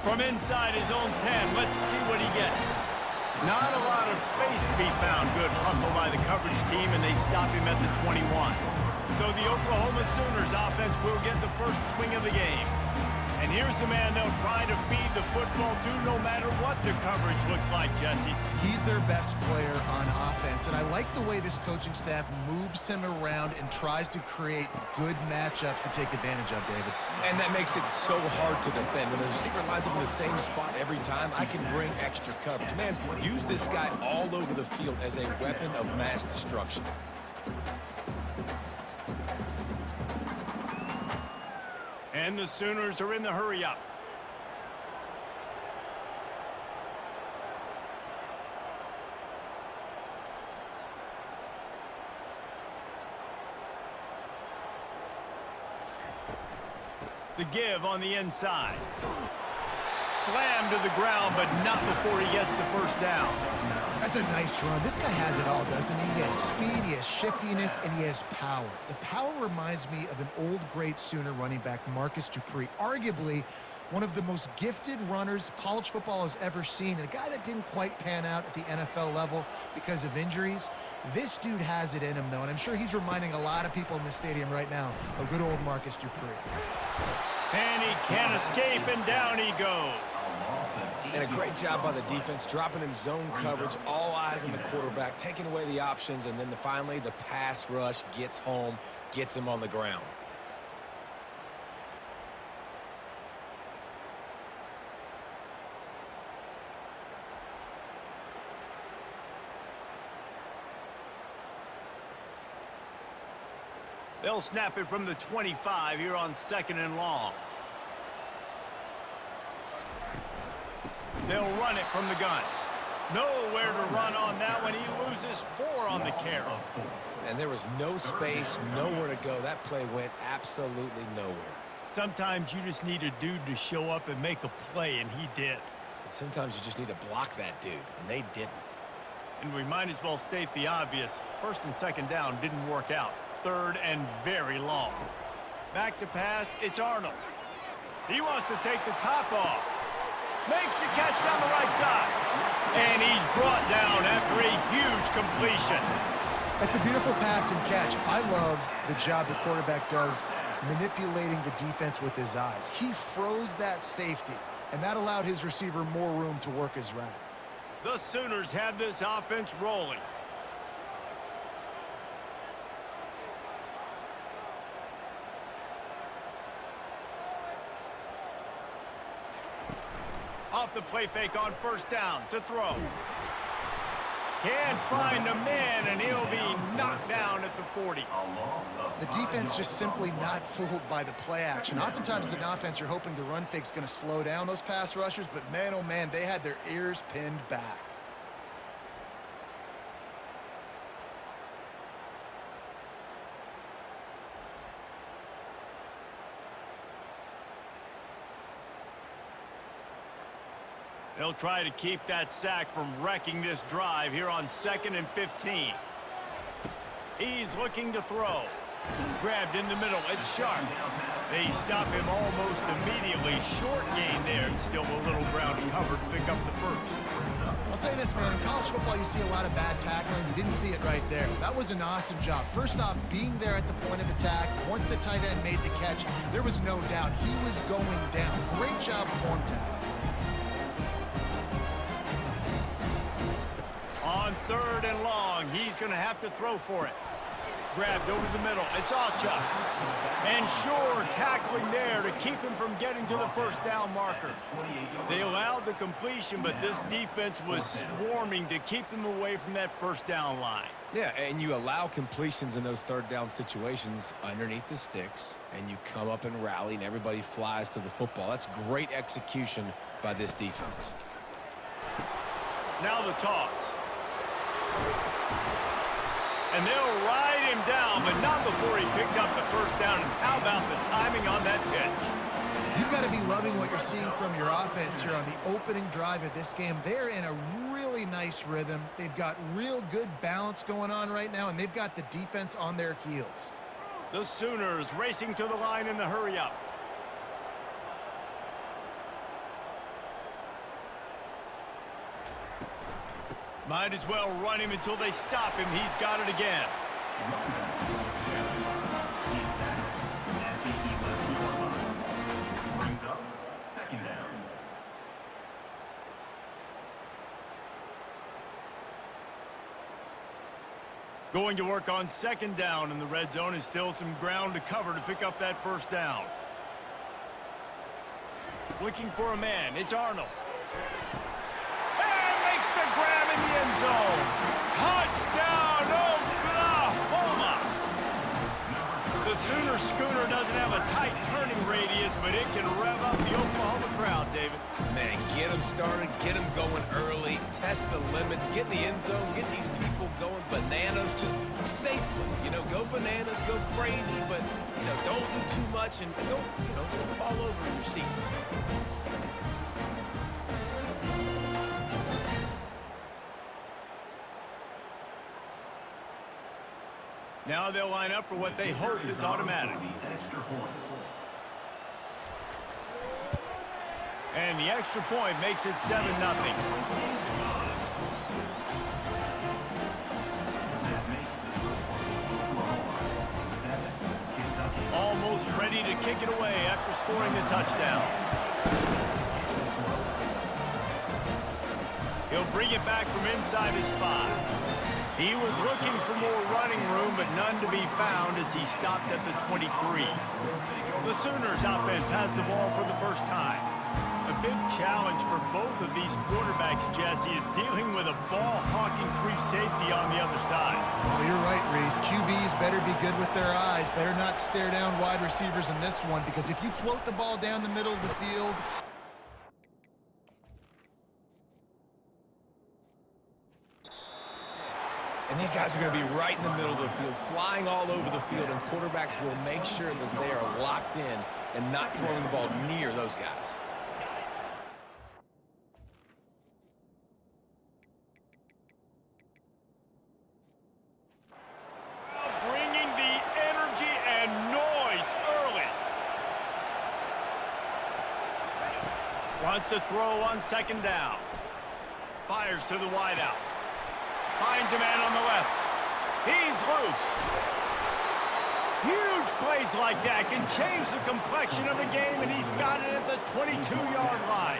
From inside his own 10, let's see what he gets. Not a lot of space to be found. Good hustle by the coverage team, and they stop him at the 21. So the Oklahoma Sooners offense will get the first swing of the game. And here's the man they'll try to feed the football to no matter what the coverage looks like, Jesse. He's their best player on offense, and I like the way this coaching staff moves him around and tries to create good matchups to take advantage of, David. And that makes it so hard to defend. When the receiver lines up in the same spot every time, I can bring extra coverage. Man, use this guy all over the field as a weapon of mass destruction. And the Sooners are in the hurry-up. The give on the inside. Slammed to the ground, but not before he gets the first down. That's a nice run. This guy has it all, doesn't he? He has speed, he has shiftiness, and he has power. The power reminds me of an old, great Sooner running back, Marcus Dupree, arguably one of the most gifted runners college football has ever seen, and a guy that didn't quite pan out at the NFL level because of injuries. This dude has it in him, though, and I'm sure he's reminding a lot of people in the stadium right now of good old Marcus Dupree. And he can't escape, and down he goes. And a great job by the defense, dropping in zone coverage, all eyes on the quarterback, taking away the options, and then finally the pass rush gets home, gets him on the ground. They'll snap it from the 25 here on 2nd and long. They'll run it from the gun. Nowhere to run on that one. He loses 4 on the carry. And there was no space, nowhere to go. That play went absolutely nowhere. Sometimes you just need a dude to show up and make a play, and he did. And sometimes you just need to block that dude, and they didn't. And we might as well state the obvious. 1st and 2nd down didn't work out. 3rd and very long. Back to pass, it's Arnold. He wants to take the top off. Makes the catch down the right side. And he's brought down after a huge completion. That's a beautiful pass and catch. I love the job the quarterback does manipulating the defense with his eyes. He froze that safety, and that allowed his receiver more room to work his route. The Sooners have this offense rolling. Off the play fake on 1st down to throw. Can't find a man, and he'll be knocked down at the 40. The defense just simply not fooled by the play action. Oftentimes as an offense, you're hoping the run fake's going to slow down those pass rushers, but man, oh man, they had their ears pinned back. They'll try to keep that sack from wrecking this drive here on 2nd and 15. He's looking to throw. Grabbed in the middle. It's Sharp. They stop him almost immediately. Short gain there. Still a little ground cover to pick up the first. I'll say this, man. In college football, you see a lot of bad tackling. You didn't see it right there. That was an awesome job. First off, being there at the point of attack. Once the tight end made the catch, there was no doubt he was going down. Great job form tackle. On 3rd and long, he's going to have to throw for it. Grabbed over the middle. It's Alcha. And Shore tackling there to keep him from getting to the 1st down marker. They allowed the completion, but this defense was swarming to keep them away from that 1st down line. Yeah, and you allow completions in those 3rd down situations underneath the sticks, and you come up and rally, and everybody flies to the football. That's great execution by this defense. Now the toss. And they'll ride him down, but not before he picks up the 1st down. And how about the timing on that pitch? You've got to be loving what you're seeing from your offense here on the opening drive of this game. They're in a really nice rhythm. They've got real good balance going on right now, and they've got the defense on their heels. The Sooners racing to the line in the hurry-up. Might as well run him until they stop him. He's got it again. Brings up second down. Going to work on second down in the red zone, and still some ground to cover to pick up that first down. Looking for a man. It's Arnold. And makes the grab in the end zone. Touchdown, Oklahoma! The Sooner Schooner doesn't have a tight turning radius, but it can rev up the Oklahoma crowd, David. Man, get them started, get them going early, test the limits, get in the end zone, get these people going bananas just safely. You know, go bananas, go crazy, but, you know, don't do too much and don't, you know, don't fall over in your seats. Now they'll line up for what they hope is automatic. And the extra point makes it 7-0. Almost ready to kick it away after scoring the touchdown. He'll bring it back from inside his 5. He was looking for more running room, but none to be found as he stopped at the 23. The Sooners offense has the ball for the first time. A big challenge for both of these quarterbacks, Jesse, is dealing with a ball-hawking free safety on the other side. Oh, you're right, Reese. QBs better be good with their eyes. Better not stare down wide receivers in this one, because if you float the ball down the middle of the field, And these guys are going to be right in the middle of the field, flying all over the field, and quarterbacks will make sure that they are locked in and not throwing the ball near those guys. Bringing the energy and noise early. Wants to throw on second down. Fires to the wideout. Finds a man on the left. He's loose. Huge plays like that can change the complexion of the game, and he's got it at the 22-yard line.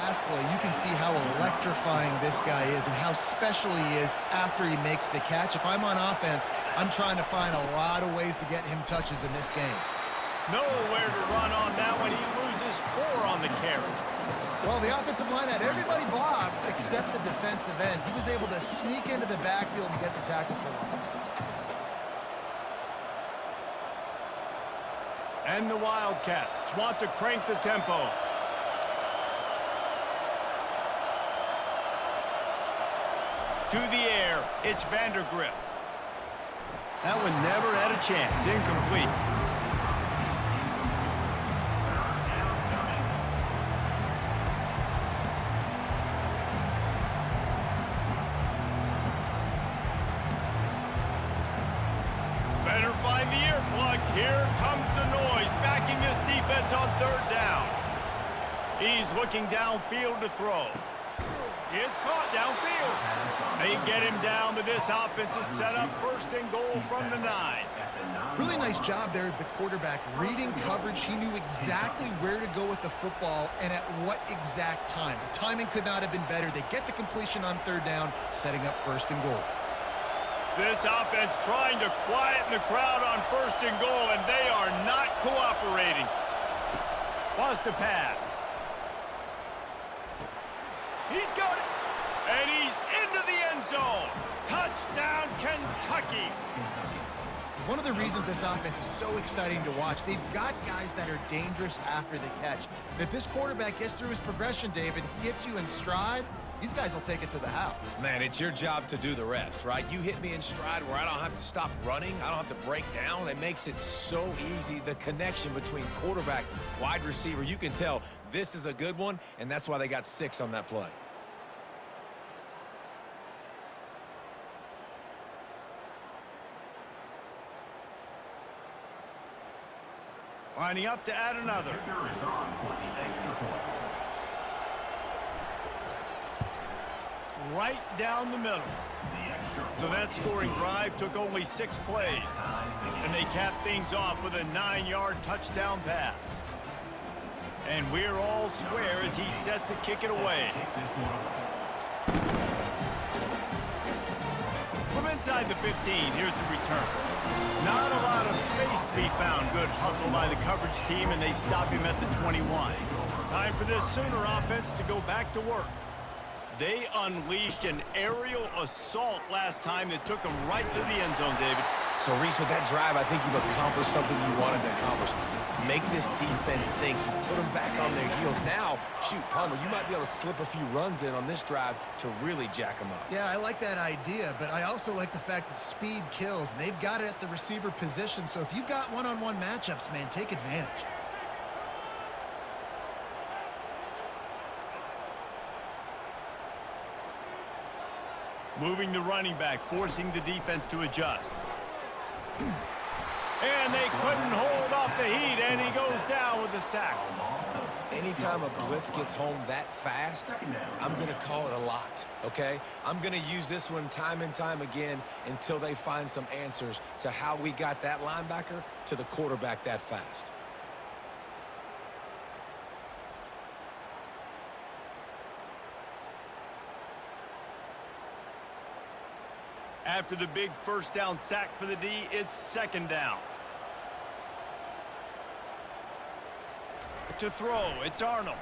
last play, you can see how electrifying this guy is and how special he is after he makes the catch. If I'm on offense, I'm trying to find a lot of ways to get him touches in this game. Nowhere to run on that one. He loses 4 on the carry. Well, the offensive line had everybody blocked except the defensive end. He was able to sneak into the backfield and get the tackle for loss. And the Wildcats want to crank the tempo. To the air, it's Vandergriff. That one never had a chance. Incomplete. Better find the earplugs. Here comes the noise, backing this defense on 3rd down. He's looking downfield to throw. It's caught downfield. They get him down, but this offense is set up 1st and goal from the 9. Really nice job there of the quarterback reading coverage. He knew exactly where to go with the football and at what exact time. The timing could not have been better. They get the completion on 3rd down, setting up 1st and goal. This offense trying to quieten the crowd on 1st and goal, and they are not cooperating. Wants to pass. He's got it. And he's into the end zone. Touchdown, Kentucky. One of the reasons this offense is so exciting to watch, they've got guys that are dangerous after the catch. And if this quarterback gets through his progression, David, gets you in stride, these guys will take it to the house. Man, it's your job to do the rest, right? You hit me in stride where I don't have to stop running. I don't have to break down. It makes it so easy. The connection between quarterback, wide receiver, you can tell this is a good one, and that's why they got 6 on that play. Lining up to add another. Kicker is on for the extra point. Right down the middle. So that scoring drive took only 6 plays. And they capped things off with a 9-yard touchdown pass. And we're all square as he's set to kick it away. From inside the 15, here's the return. Not a lot of space to be found. Good hustle by the coverage team, and they stop him at the 21. Time for this Sooner offense to go back to work. They unleashed an aerial assault last time that took them right to the end zone, David. So, Reese, with that drive, I think you've accomplished something you wanted to accomplish. Make this defense think. You put them back on their heels. Now, shoot, Palmer, you might be able to slip a few runs in on this drive to really jack them up. Yeah, I like that idea, but I also like the fact that speed kills, and they've got it at the receiver position. So if you've got one-on-one matchups, man, take advantage. Moving the running back, forcing the defense to adjust. And they couldn't hold off the heat, and he goes down with a sack. Anytime a blitz gets home that fast, I'm going to call it a lot, okay? I'm going to use this one time and time again until they find some answers to how we got that linebacker to the quarterback that fast. After the big first down sack for the D, it's second down. To throw, it's Arnold.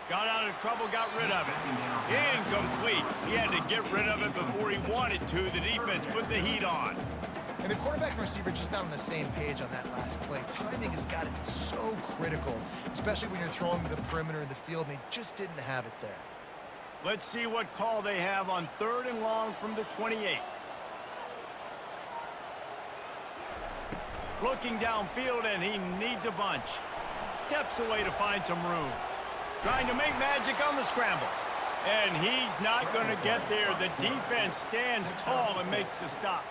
Got out of trouble, got rid of it. Incomplete. He had to get rid of it before he wanted to. The defense put the heat on. And the quarterback and receiver just not on the same page on that last play. Timing has got to be so critical, especially when you're throwing to the perimeter of the field, and they just didn't have it there. Let's see what call they have on 3rd and long from the 28. Looking downfield, and he needs a bunch. Steps away to find some room. Trying to make magic on the scramble. And he's not going to get there. The defense stands tall and makes the stop.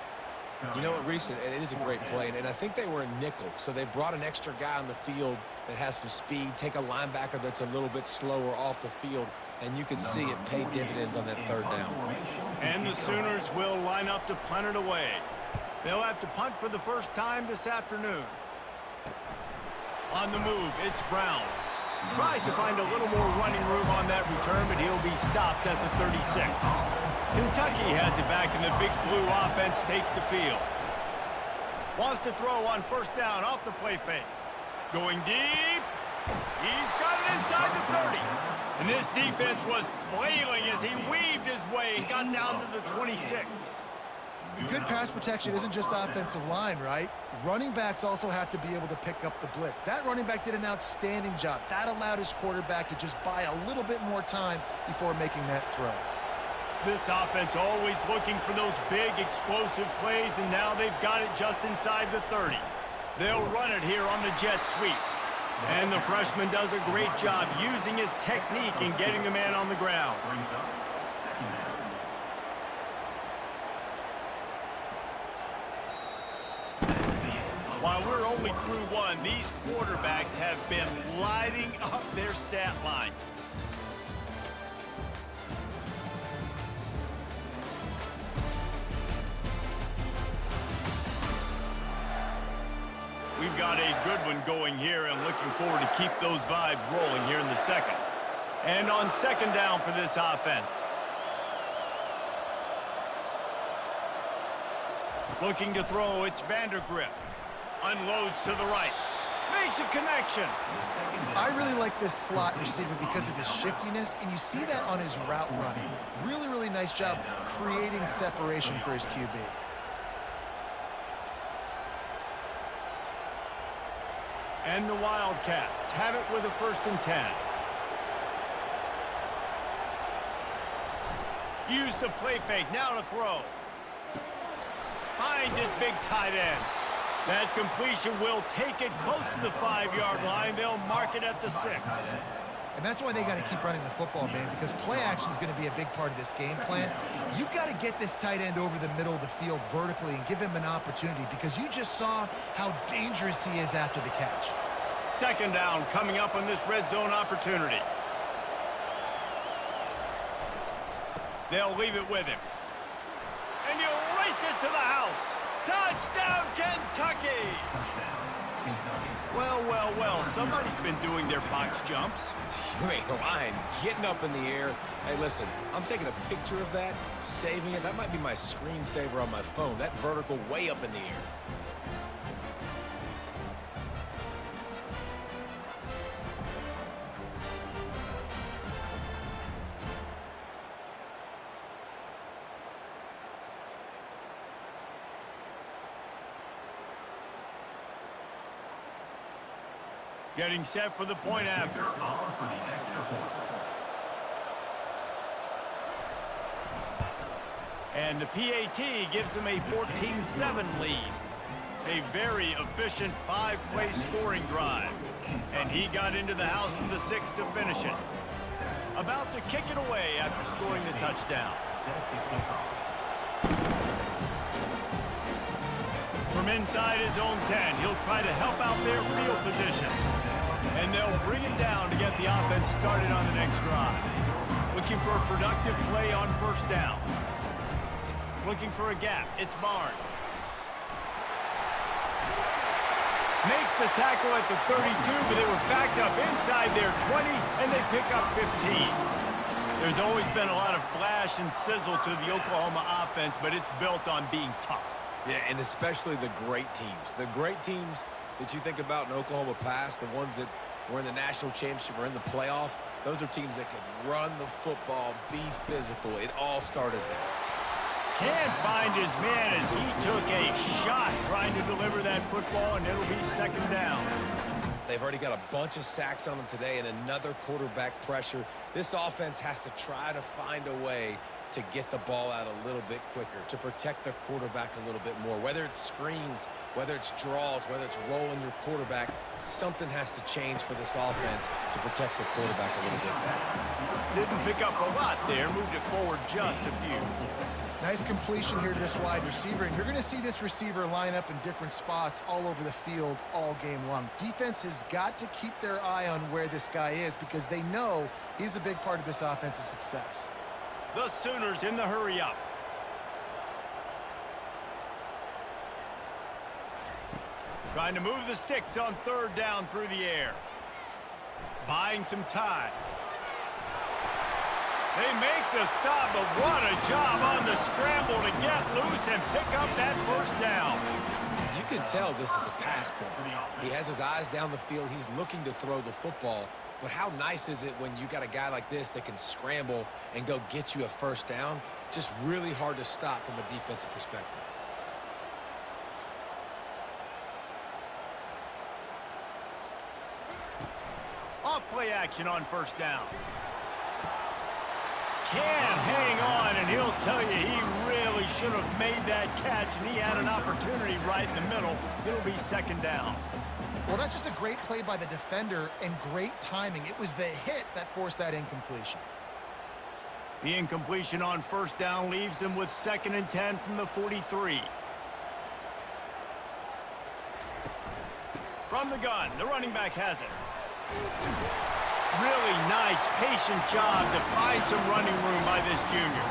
You know what, Reese, it is a great play, and I think they were in nickel, so they brought an extra guy on the field that has some speed, take a linebacker that's a little bit slower off the field, and you can see it pay dividends on that 3rd down. And the Sooners will line up to punt it away. They'll have to punt for the first time this afternoon. On the move, it's Brown. Tries to find a little more running room on that return, but he'll be stopped at the 36. Kentucky has it back, and the big blue offense takes the field. Wants to throw on 1st down off the play fake. Going deep. He's got it inside the 30. And this defense was flailing as he weaved his way and got down to the 26. Good pass protection isn't just offensive line, right? Running backs also have to be able to pick up the blitz. That running back did an outstanding job. That allowed his quarterback to just buy a little bit more time before making that throw. This offense always looking for those big, explosive plays, and now they've got it just inside the 30. They'll run it here on the jet sweep. And the freshman does a great job using his technique and getting the man on the ground. While we're only through one, these quarterbacks have been lighting up their stat lines. We've got a good one going here and looking forward to keep those vibes rolling here in the second. And on 2nd down for this offense. Looking to throw, it's Vandergriff. Unloads to the right. Makes a connection. I really like this slot receiver because of his shiftiness, and you see that on his route running. Really, really nice job creating separation for his QB. And the Wildcats have it with a 1st and 10. Use the play fake, now to throw. Finds his big tight end. That completion will take it close to the 5-yard line. They'll mark it at the 6. And that's why they got to keep running the football, man, because play action is going to be a big part of this game plan. You've got to get this tight end over the middle of the field vertically and give him an opportunity, because you just saw how dangerous he is after the catch. Second down coming up on this red zone opportunity. They'll leave it with him. And he'll race it to the house. Touchdown, Kentucky! Well, well, well, somebody's been doing their box jumps. You ain't lying. Getting up in the air. Hey, listen, I'm taking a picture of that, saving it. That might be my screensaver on my phone. That vertical way up in the air. Getting set for the point after. And the PAT gives them a 14-7 lead. A very efficient 5-play scoring drive. And he got into the house from the 6 to finish it. About to kick it away after scoring the touchdown. From inside his own 10, he'll try to help out their field position. And they'll bring it down to get the offense started on the next drive. Looking for a productive play on first down. Looking for a gap. It's Barnes. Makes the tackle at the 32, but they were backed up inside their 20, and they pick up 15. There's always been a lot of flash and sizzle to the Oklahoma offense, but it's built on being tough. Yeah, and especially the great teams. The great teams that you think about in Oklahoma past, the ones that were in the national championship or in the playoff, those are teams that could run the football, be physical. It all started there. Can't find his man as he took a shot trying to deliver that football, and it'll be second down. They've already got a bunch of sacks on them today and another quarterback pressure. This offense has to try to find a way to get the ball out a little bit quicker, to protect their quarterback a little bit more. Whether it's screens, whether it's draws, whether it's rolling your quarterback, something has to change for this offense to protect the quarterback a little bit better. Didn't pick up a lot there, moved it forward just a few. Nice completion here to this wide receiver, and you're going to see this receiver line up in different spots all over the field all game long. Defense has got to keep their eye on where this guy is, because they know he's a big part of this offense's success. The Sooners in the hurry-up. Trying to move the sticks on third down through the air. Buying some time. They make the stop, but what a job on the scramble to get loose and pick up that first down. You can tell this is a pass play. He has his eyes down the field. He's looking to throw the football. But how nice is it when you got a guy like this that can scramble and go get you a first down? Just really hard to stop from a defensive perspective. Off play action on first down. Can't hang on, and he'll tell you he really should have made that catch, and he had an opportunity right in the middle. It'll be second down. Well, that's just a great play by the defender and great timing. It was the hit that forced that incompletion. The incompletion on first down leaves them with 2nd and 10 from the 43. From the gun, the running back has it. Really nice, patient job to find some running room by this junior.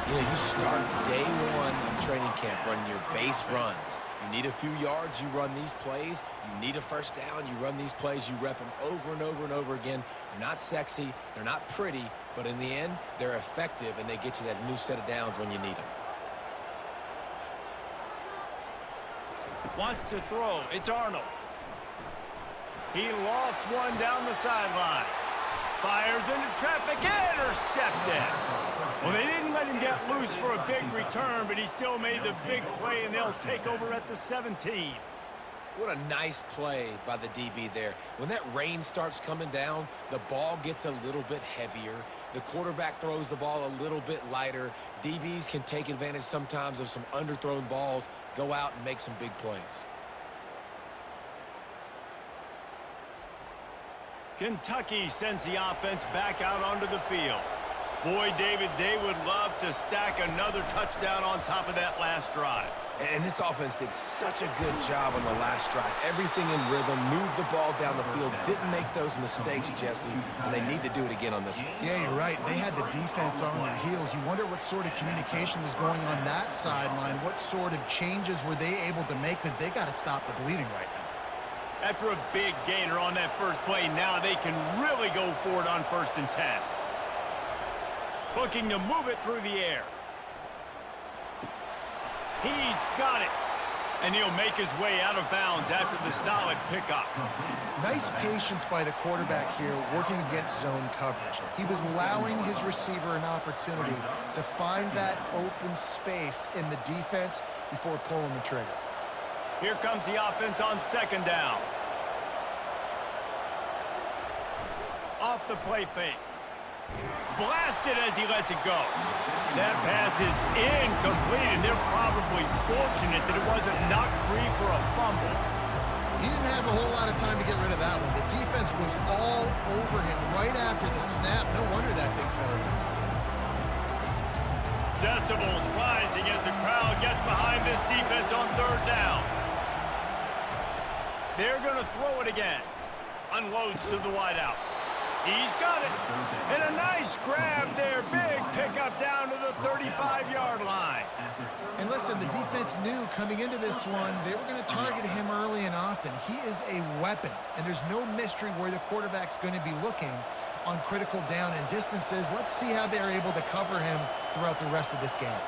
You know, you start day one of training camp running your base runs. You need a few yards, you run these plays. You need a first down, you run these plays. You rep them over and over and over again. They're not sexy, they're not pretty, but in the end, they're effective, and they get you that new set of downs when you need them. Wants to throw. It's Arnold. He lofts one down the sideline. Fires into traffic. Intercepted. Well, they didn't let him get loose for a big return, but he still made the big play, and they'll take over at the 17. What a nice play by the DB there. When that rain starts coming down, the ball gets a little bit heavier. The quarterback throws the ball a little bit lighter. DBs can take advantage sometimes of some underthrown balls, go out and make some big plays. Kentucky sends the offense back out onto the field. Boy, David, they would love to stack another touchdown on top of that last drive. And this offense did such a good job on the last drive. Everything in rhythm, moved the ball down the field, didn't make those mistakes, Jesse, and they need to do it again on this one. Yeah, you're right. They had the defense on their heels. You wonder what sort of communication was going on that sideline. What sort of changes were they able to make, because they got to stop the bleeding right now. After a big gainer on that first play, now they can really go for it on 1st and 10. Looking to move it through the air. He's got it. And he'll make his way out of bounds after the solid pickup. Nice patience by the quarterback here, working against zone coverage. He was allowing his receiver an opportunity to find that open space in the defense before pulling the trigger. Here comes the offense on 2nd down. Off the play fake. Blasted as he lets it go. That pass is incomplete, and they're probably fortunate that it wasn't knocked free for a fumble. He didn't have a whole lot of time to get rid of that one. The defense was all over him right after the snap. No wonder that thing fell in. Decibels rising as the crowd gets behind this defense on 3rd down. They're going to throw it again. Unloads to the wideout. He's got it. And a nice grab there. Big pickup down to the 35-yard line. And listen, the defense knew coming into this one, they were going to target him early and often. He is a weapon, and there's no mystery where the quarterback's going to be looking on critical down and distances. Let's see how they're able to cover him throughout the rest of this game.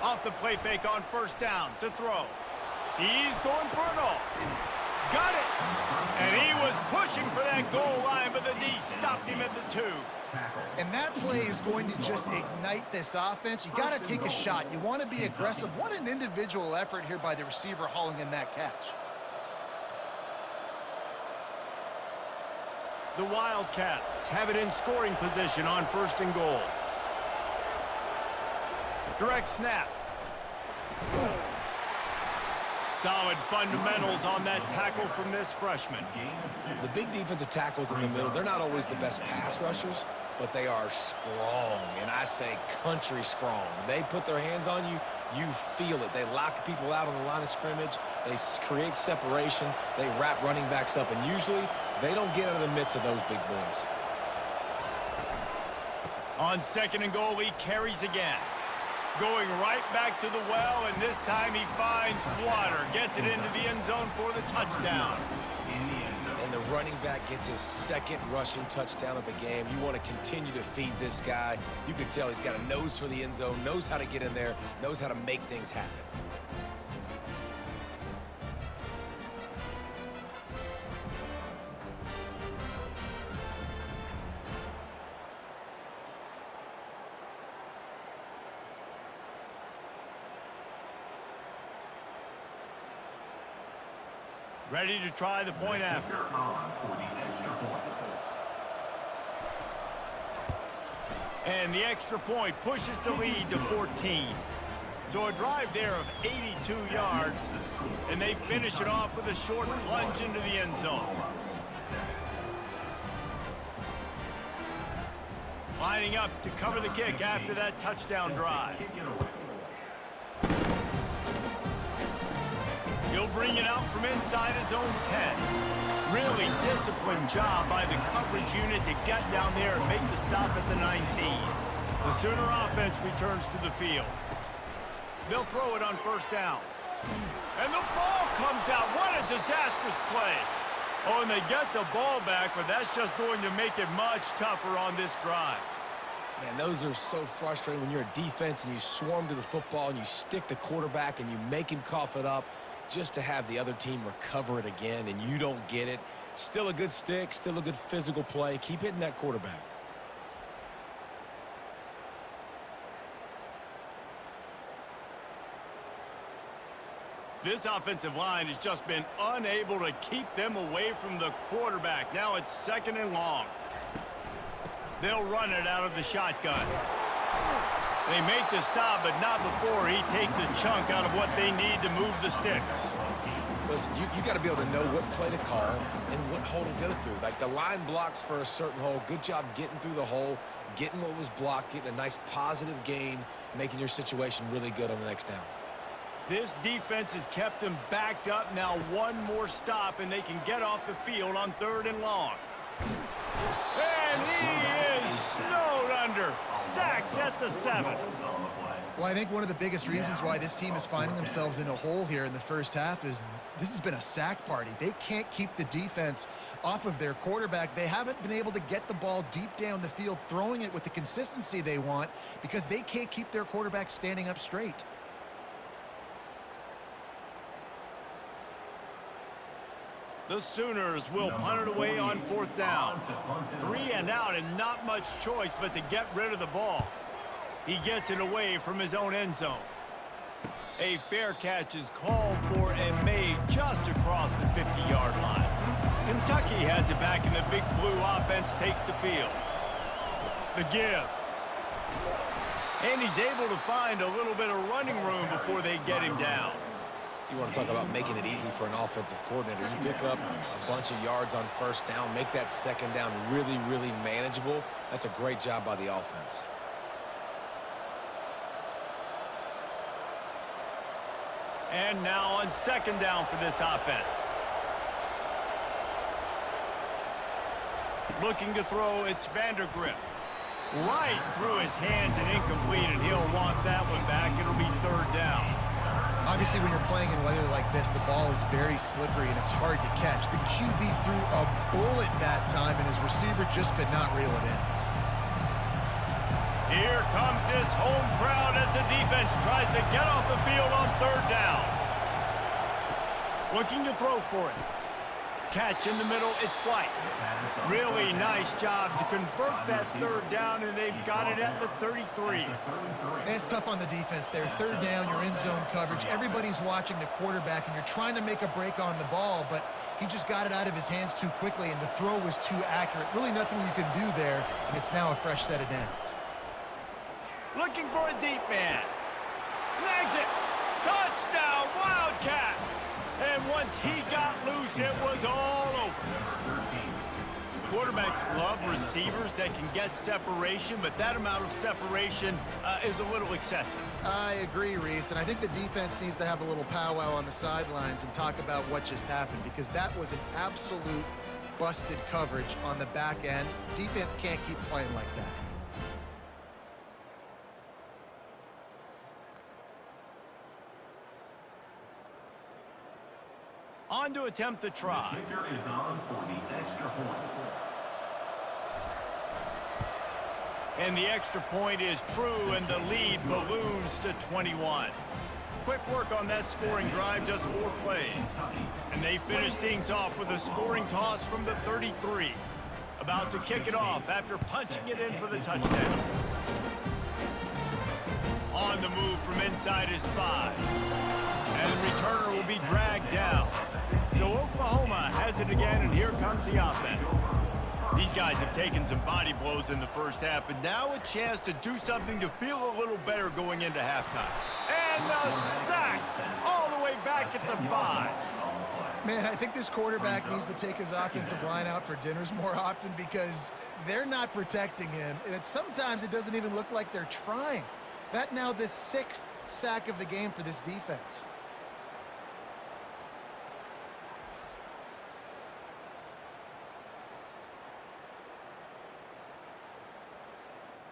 Off the play fake on 1st down to throw. He's going for it all. Got it. And he was pushing for that goal line, but the D stopped him at the 2. And that play is going to just ignite this offense. You got to take a shot. You want to be aggressive. What an individual effort here by the receiver hauling in that catch. The Wildcats have it in scoring position on 1st and goal. Direct snap. Solid fundamentals on that tackle from this freshman. The big defensive tackles in the middle, they're not always the best pass rushers, but they are strong, and I say country strong. They put their hands on you, you feel it. They lock people out on the line of scrimmage. They create separation. They wrap running backs up, and usually they don't get out of the midst of those big boys. On 2nd and goal, he carries again. Going right back to the well, and this time he finds water. Gets it into the end zone for the touchdown. And the running back gets his 2nd rushing touchdown of the game. You want to continue to feed this guy. You can tell he's got a nose for the end zone, knows how to get in there, knows how to make things happen. Ready to try the point after. And the extra point pushes the lead to 14. So a drive there of 82 yards, and they finish it off with a short plunge into the end zone. Lining up to cover the kick after that touchdown drive. He'll bring it out from inside his own 10. Really disciplined job by the coverage unit to get down there and make the stop at the 19. The Sooner offense returns to the field. They'll throw it on 1st down. And the ball comes out. What a disastrous play. Oh, and they get the ball back, but that's just going to make it much tougher on this drive. Man, those are so frustrating when you're a defense and you swarm to the football and you stick the quarterback and you make him cough it up just to have the other team recover it again and you don't get it. Still a good stick, still a good physical play. Keep hitting that quarterback. This offensive line has just been unable to keep them away from the quarterback. Now it's 2nd and long. They'll run it out of the shotgun. They make the stop, but not before he takes a chunk out of what they need to move the sticks. Listen, you got to be able to know what play to call and what hole to go through. Like the line blocks for a certain hole. Good job getting through the hole, getting what was blocked, getting a nice positive gain, making your situation really good on the next down. This defense has kept them backed up. Now one more stop, and they can get off the field on 3rd and long. And he is snowed under, sacked at the 7. Well, I think one of the biggest reasons why this team is finding themselves in a hole here in the first half is this has been a sack party. They can't keep the defense off of their quarterback. They haven't been able to get the ball deep down the field, throwing it with the consistency they want because they can't keep their quarterback standing up straight. The Sooners will punt it away on 4th down. 3 and out and not much choice but to get rid of the ball. He gets it away from his own end zone. A fair catch is called for and made just across the 50-yard line. Kentucky has it back, and the big blue offense takes the field. The give. And he's able to find a little bit of running room before they get him down. You want to talk about making it easy for an offensive coordinator. You pick up a bunch of yards on 1st down, make that 2nd down really, really manageable. That's a great job by the offense. And now on 2nd down for this offense. Looking to throw, it's Vandergrift. Right through his hands and incomplete, and he'll want that one back. It'll be 3rd down. Obviously, when you're playing in weather like this, the ball is very slippery and it's hard to catch. The QB threw a bullet that time, and his receiver just could not reel it in. Here comes this home crowd as the defense tries to get off the field on 3rd down. Looking to throw for it. Catch in the middle, it's White. Really nice job to convert that 3rd down, and they've got it at the 33. And it's tough on the defense there. 3rd down, you're in zone coverage. Everybody's watching the quarterback, and you're trying to make a break on the ball, but he just got it out of his hands too quickly, and the throw was too accurate. Really nothing you can do there, and it's now a fresh set of downs. Looking for a deep man. Snags it. Touchdown, Wildcats. And once he got loose, it was all over. Quarterbacks love receivers that can get separation, but that amount of separation is a little excessive. I agree, Reese, and I think the defense needs to have a little powwow on the sidelines and talk about what just happened, because that was an absolute busted coverage on the back end. Defense can't keep playing like that. On to attempt the try. The kicker is on for the extra point. And the extra point is true, and the lead balloons to 21. Quick work on that scoring drive, just 4 plays. And they finish things off with a scoring toss from the 33. About to kick it off after punching it in for the touchdown. On the move from inside his 5. And the returner will be dragged down. So Oklahoma has it again, and here comes the offense. These guys have taken some body blows in the first half, but now a chance to do something to feel a little better going into halftime. And the sack all the way back at the 5. Man, I think this quarterback needs to take his offensive line out for dinners more often, because they're not protecting him, and sometimes it doesn't even look like they're trying. That now the 6th sack of the game for this defense.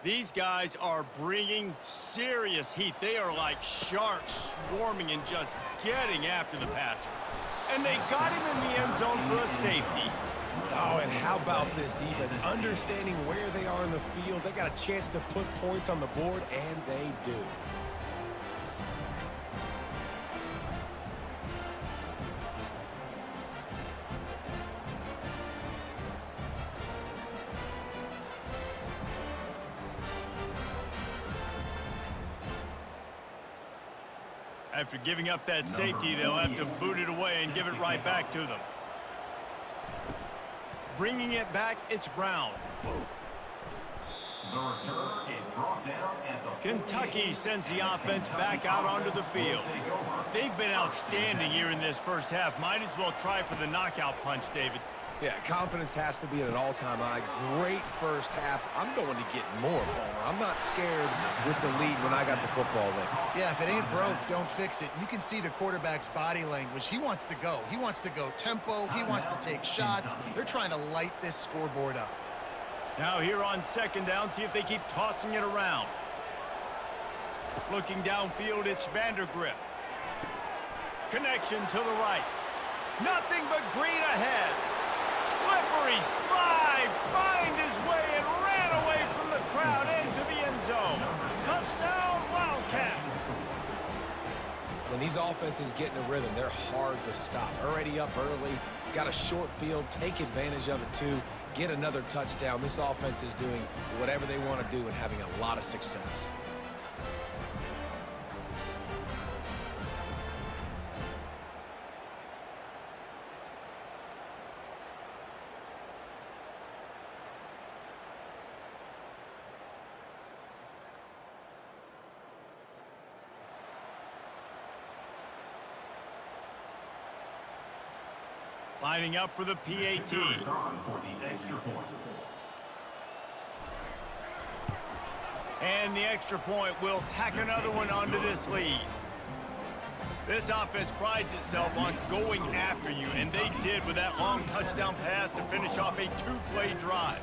These guys are bringing serious heat. They are like sharks swarming and just getting after the passer. And they got him in the end zone for a safety. Oh, and how about this defense? Understanding where they are in the field. They got a chance to put points on the board, and they do. After giving up that safety, they'll have to boot it away and give it right back to them. Bringing it back, it's Brown. The return is brought down at the Kentucky sends the offense back out onto the field. They've been outstanding here in this first half. Might as well try for the knockout punch, David. Yeah, confidence has to be at an all-time high. Great first half. I'm going to get more, Palmer. I'm not scared with the lead when I got the football in. Yeah, if it ain't broke, don't fix it. You can see the quarterback's body language. He wants to go. He wants to go tempo. He wants to take shots. They're trying to light this scoreboard up. Now here on second down, see if they keep tossing it around. Looking downfield, it's Vandergriff. Connection to the right. Nothing but green ahead. Slippery slide, find his way and ran away from the crowd into the end zone. Touchdown, Wildcats. When these offenses get in a rhythm, they're hard to stop. Already up early, got a short field, take advantage of it too, get another touchdown. This offense is doing whatever they want to do and having a lot of success. Lining up for the PAT. on for the extra point. And the extra point will tack another one onto this lead. This offense prides itself on going after you, and they did with that long touchdown pass to finish off a two-play drive.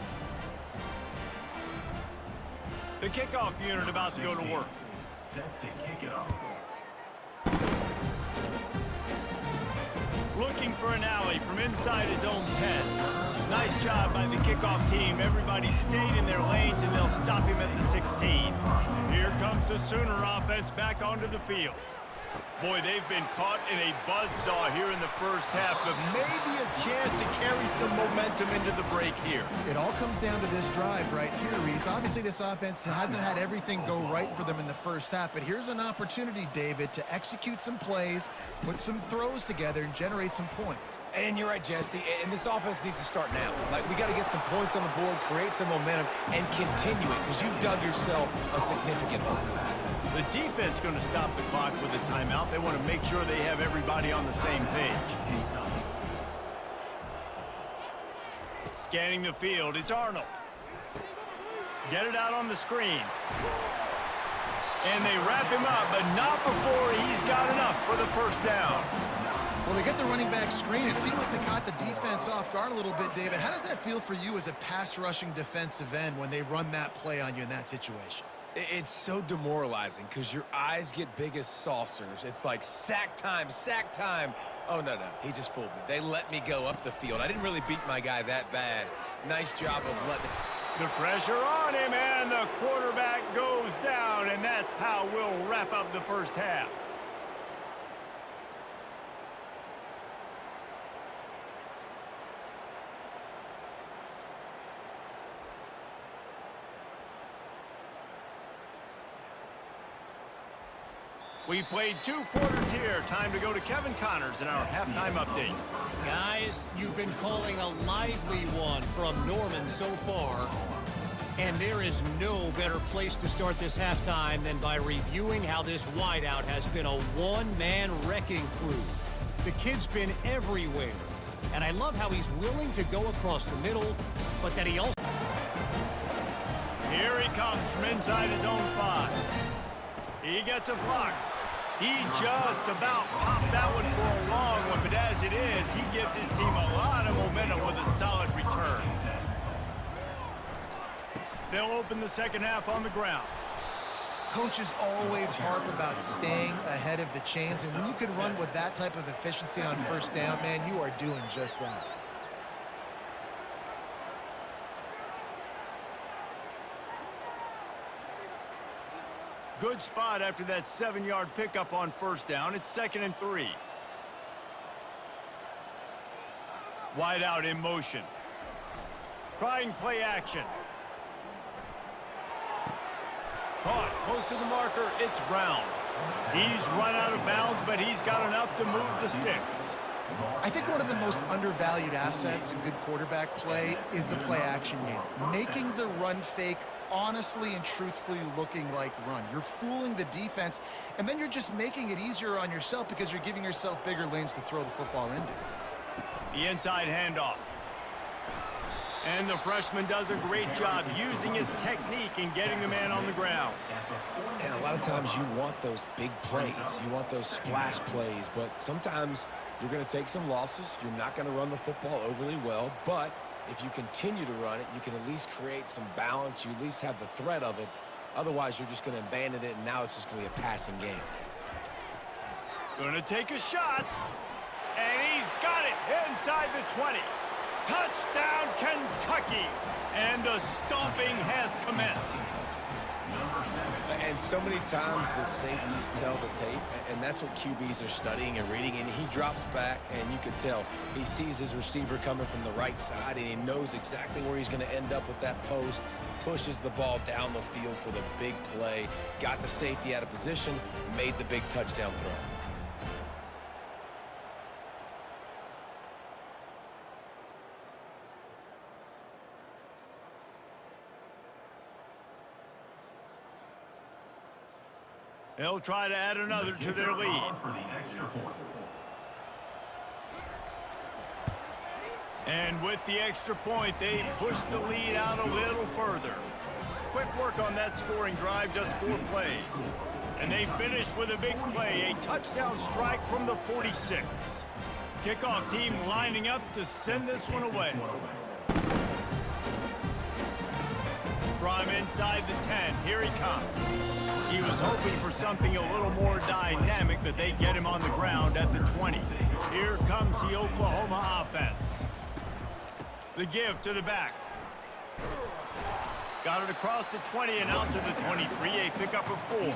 The kickoff unit about to go to work. Set to kick it off. Looking for an alley from inside his own 10. Nice job by the kickoff team. Everybody stayed in their lanes, and they'll stop him at the 16. Here comes the Sooner offense back onto the field. Boy, they've been caught in a buzzsaw here in the first half, but maybe a chance to carry some momentum into the break here. It all comes down to this drive right here, Reese. Obviously, this offense hasn't had everything go right for them in the first half, but here's an opportunity, David, to execute some plays, put some throws together, and generate some points. And you're right, Jesse, and this offense needs to start now. Like, we got to get some points on the board, create some momentum, and continue it, because you've dug yourself a significant hole. The defense going to stop the clock with a timeout. They want to make sure they have everybody on the same page. Scanning the field, it's Arnold. Get it out on the screen. And they wrap him up, but not before he's got enough for the first down. Well, they get the running back screen. It seemed like they caught the defense off guard a little bit, David. How does that feel for you as a pass-rushing defensive end when they run that play on you in that situation? It's so demoralizing because your eyes get big as saucers. It's like sack time, sack time. Oh, no, he just fooled me. They let me go up the field. I didn't really beat my guy that bad. Nice job of letting... The pressure on him, and the quarterback goes down, and that's how we'll wrap up the first half. We've played 2 quarters here. Time to go to Kevin Connors in our halftime update. Guys, you've been calling a lively one from Norman so far. And there is no better place to start this halftime than by reviewing how this wideout has been a one-man wrecking crew. The kid's been everywhere. And I love how he's willing to go across the middle, but that he also... Here he comes from inside his own 5. He gets a block. He just about popped that one for a long one, but as it is, he gives his team a lot of momentum with a solid return. They'll open the second half on the ground. Coaches always harp about staying ahead of the chains, and when you can run with that type of efficiency on first down, man, you are doing just that. Good spot after that 7-yard pickup on first down. It's 2nd and 3. Wide out in motion. Trying play action. Caught close to the marker. It's Brown. He's run out of bounds, but he's got enough to move the sticks. I think one of the most undervalued assets in good quarterback play is the play action game. Making the run fake honestly and truthfully looking like run. You're fooling the defense, and then you're just making it easier on yourself because you're giving yourself bigger lanes to throw the football into. The inside handoff. And the freshman does a great job using his technique and getting the man on the ground. And a lot of times you want those big plays. You want those splash plays, but sometimes you're going to take some losses. You're not going to run the football overly well, but if you continue to run it, you can at least create some balance. You at least have the threat of it. Otherwise, you're just going to abandon it, and now it's just going to be a passing game. Going to take a shot, and he's got it inside the 20. Touchdown, Kentucky! And the stomping has commenced. And so many times the safeties tell the tape, and that's what QBs are studying and reading, and he drops back, and you can tell he sees his receiver coming from the right side, and he knows exactly where he's going to end up with that post, pushes the ball down the field for the big play, got the safety out of position, made the big touchdown throw. They'll try to add another to their lead. And with the extra point, they push the lead out a little further. Quick work on that scoring drive, just 4 plays. And they finish with a big play, a touchdown strike from the 46. Kickoff team lining up to send this one away. From inside the 10, here he comes. He was hoping for something a little more dynamic, but they get him on the ground at the 20. Here comes the Oklahoma offense. The give to the back. Got it across the 20 and out to the 23, a pickup of 4.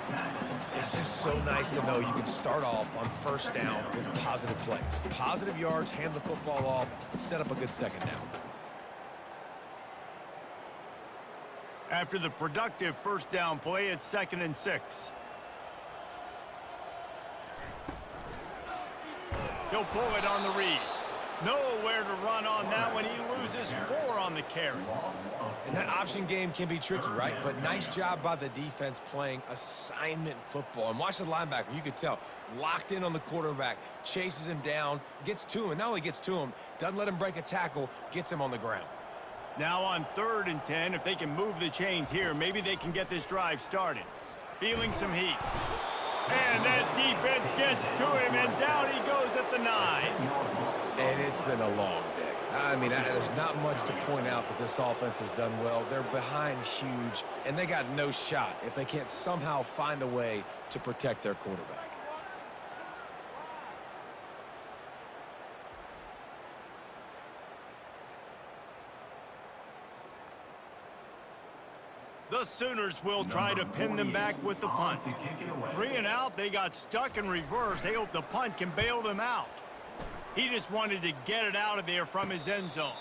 It's just so nice to know you can start off on first down with positive plays. Positive yards, hand the football off, set up a good second down. After the productive first down play, it's 2nd and 6. He'll pull it on the read. Nowhere to run on that one. He loses 4 on the carry. And that option game can be tricky, right? But nice job by the defense playing assignment football. And watch the linebacker. You could tell. Locked in on the quarterback. Chases him down. Gets to him. And not only gets to him, doesn't let him break a tackle. Gets him on the ground. Now on 3rd and 10, if they can move the chains here, maybe they can get this drive started. Feeling some heat. And that defense gets to him, and down he goes at the 9. And it's been a long day. I mean, there's not much to point out that this offense has done well. They're behind huge, and they got no shot if they can't somehow find a way to protect their quarterback. The Sooners will try to pin them back with the punt. 3 and out, they got stuck in reverse. They hope the punt can bail them out. He just wanted to get it out of there from his end zone.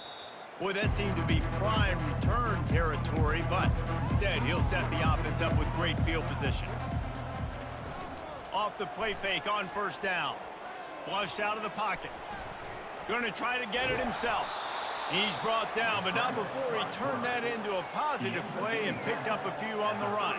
Boy, that seemed to be prime return territory, but instead he'll set the offense up with great field position. Off the play fake on first down. Flushed out of the pocket. Gonna try to get it himself. He's brought down, but not before he turned that into a positive play and picked up a few on the run.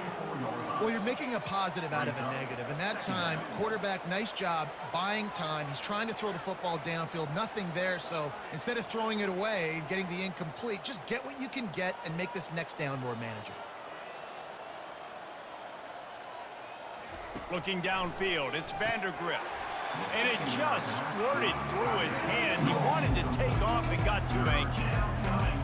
Well, you're making a positive out of a negative. And that time, quarterback, nice job, buying time. He's trying to throw the football downfield, nothing there. So instead of throwing it away and getting the incomplete, just get what you can get and make this next down more manageable. Looking downfield, it's Vandergrift. And it just squirted through his hands. He wanted to take off and got too anxious.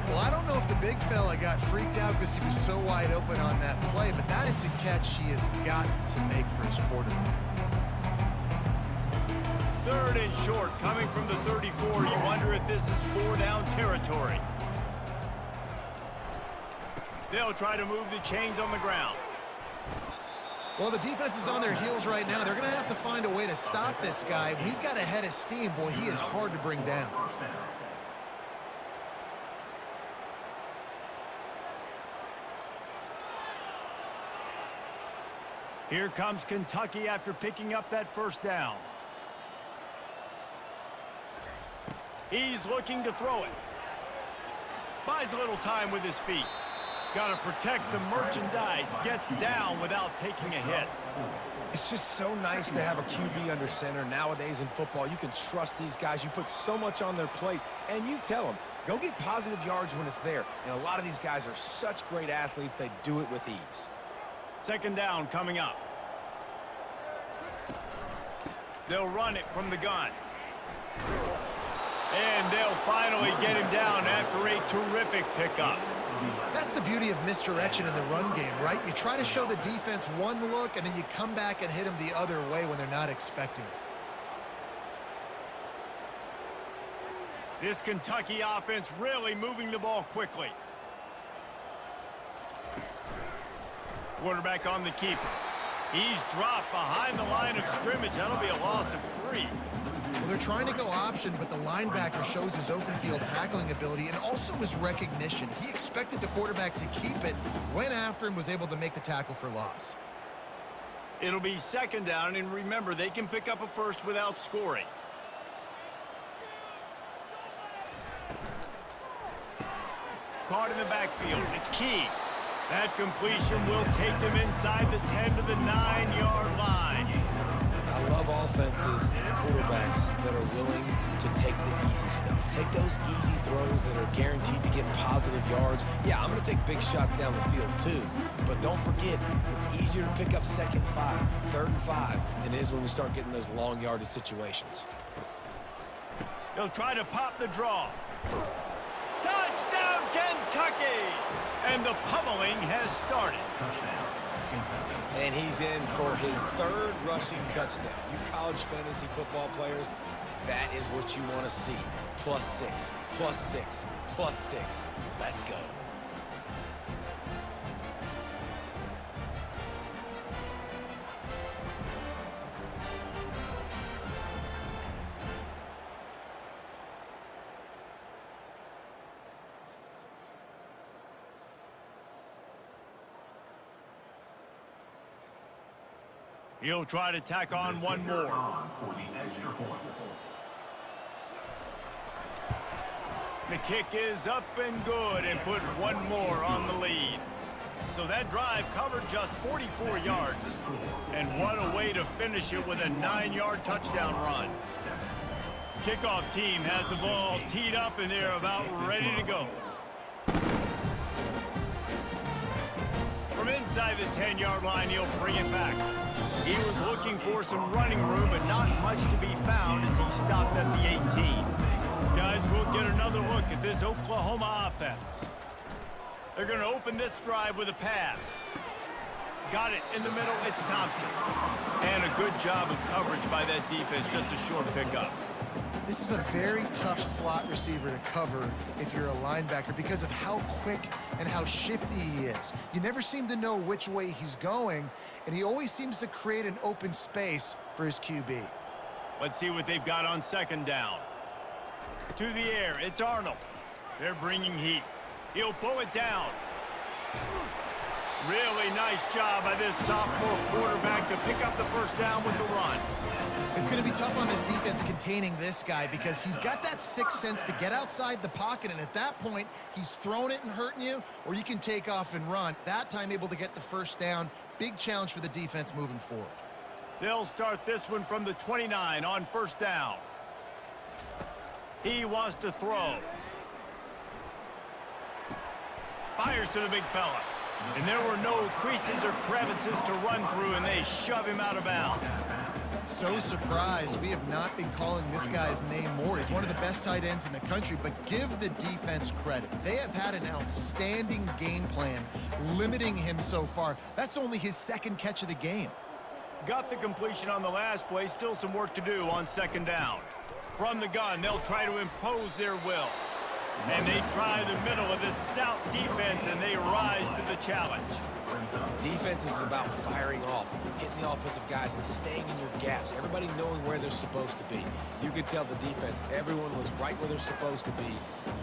Well, I don't know if the big fella got freaked out because he was so wide open on that play, but that is a catch he has got to make for his quarterback. 3rd and short, coming from the 34. You wonder if this is 4-down territory. They'll try to move the chains on the ground. Well, the defense is on their heels right now. They're going to have to find a way to stop this guy. When he's got a head of steam, boy, he is hard to bring down. Here comes Kentucky after picking up that first down. He's looking to throw it. Buys a little time with his feet. Got to protect the merchandise. Gets down without taking a hit. It's just so nice to have a QB under center. Nowadays in football, you can trust these guys. You put so much on their plate, and you tell them, go get positive yards when it's there. And a lot of these guys are such great athletes, they do it with ease. Second down coming up. They'll run it from the gun. And they'll finally get him down after a terrific pickup. That's the beauty of misdirection in the run game, right? You try to show the defense one look, and then you come back and hit them the other way when they're not expecting it. This Kentucky offense really moving the ball quickly. Quarterback on the keeper. He's dropped behind the line of scrimmage. That'll be a loss of 3. Well, they're trying to go option, but the linebacker shows his open field tackling ability and also his recognition. He expected the quarterback to keep it, went after him, was able to make the tackle for loss. It'll be second down, and remember, they can pick up a first without scoring. Caught in the backfield. It's key. That completion will take them inside the 10 to the 9-yard line. I love offenses and quarterbacks that are willing to take the easy stuff. Take those easy throws that are guaranteed to get positive yards. Yeah, I'm going to take big shots down the field too. But don't forget, it's easier to pick up 2nd and 5, 3rd and 5 than it is when we start getting those long yardage situations. They'll try to pop the draw. Touchdown, Kentucky! And the pummeling has started. And he's in for his 3rd rushing touchdown. You college fantasy football players, that is what you want to see. +6, +6, +6. Let's go. He'll try to tack on one more. For the extra point. The kick is up and good and put one more on the lead. So that drive covered just 44 yards. And what a way to finish it with a 9-yard touchdown run. Kickoff team has the ball teed up and they're about ready to go. From inside the 10-yard line, he'll bring it back. He was looking for some running room, but not much to be found as he stopped at the 18. Guys, we'll get another look at this Oklahoma offense. They're going to open this drive with a pass. Got it in the middle, it's Thompson. And a good job of coverage by that defense, just a short pickup. This is a very tough slot receiver to cover if you're a linebacker because of how quick and how shifty he is. You never seem to know which way he's going, and he always seems to create an open space for his QB. Let's see what they've got on second down. To the air, it's Arnold. They're bringing heat. He'll pull it down. Really nice job by this sophomore quarterback to pick up the first down with the run. It's going to be tough on this defense containing this guy because he's got that sixth sense to get outside the pocket, and at that point, he's throwing it and hurting you, or you can take off and run. That time able to get the first down. Big challenge for the defense moving forward. They'll start this one from the 29 on first down. He wants to throw. Fires to the big fella. And there were no creases or crevices to run through, and they shove him out of bounds. So surprised we have not been calling this guy's name more. He's one of the best tight ends in the country, but give the defense credit. They have had an outstanding game plan limiting him so far. That's only his second catch of the game. Got the completion on the last play. Still some work to do on second down. From the gun, they'll try to impose their will. And they try the middle of this stout defense, and they rise to the challenge. Defense is about firing off, hitting the offensive guys, and staying in your gaps. Everybody knowing where they're supposed to be. You could tell the defense, everyone was right where they're supposed to be,